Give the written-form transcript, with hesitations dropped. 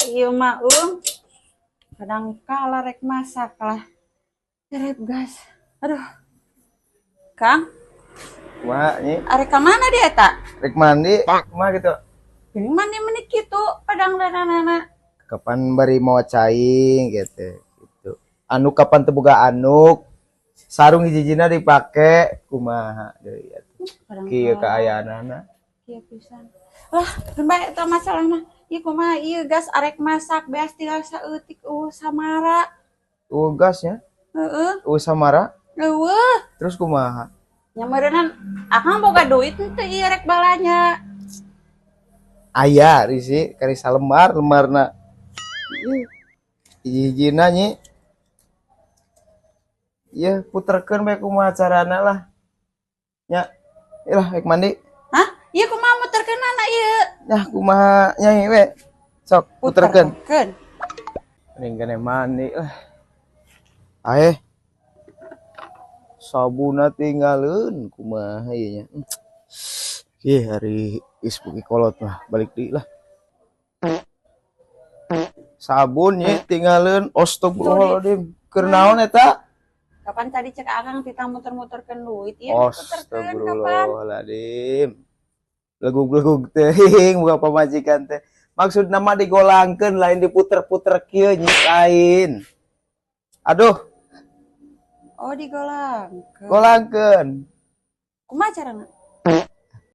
ieu mah kadang kala rek masak lah. Derep gas. Aduh. Kang, Kumaha nyi? arek ka mana dia eta? Rek mandi, kumaha gitu. Geuning mandi menit kitu padang danana. Kapan bari mau caing gitu. Gitu. Anu kapan teu boga anuk. Sarung hiji-hijina dipake kumaha deui atuh. Kadang Kieu kala kaayaanana. kieu pisan. Lah, bae eta masalahna. Ieu kumaha ieu gas arek masak beas tinggal saeutik samara. Gasnya, Heeh. samara. Eueuh. Terus kumaha? Nya meureunna akang boga duit henteu ieu rek balanya. Aya risi kari salembar lembarna. Hiji-hijina nyi. Ieu puterkeun bae kumaha carana lah. Nya, ilah rek mandi. Hah? Ieu kumaha muterkeunana ieu? Nya kumaha nyai we. Sok puterkeun. Puterkeun. Ning kene mandi lah. Aeh. Sabuna tinggalin kumaha ieu nya. Hari ispuki kolot mah balik deui lah. Sabun nya tinggalin astagfirullahaladzim. Keur naon eta? Kapan tadi cek akang kita muter-muterkeun duit ieu puterkeun kapan? Astagfirullahaladzim. Legug-legug teuing buka pamajikan teh. Maksud nama digolangkeun lain diputer-puter kieu nya lain. Aduh, Oh digolangkeun. golangkeun. Kumaha carana?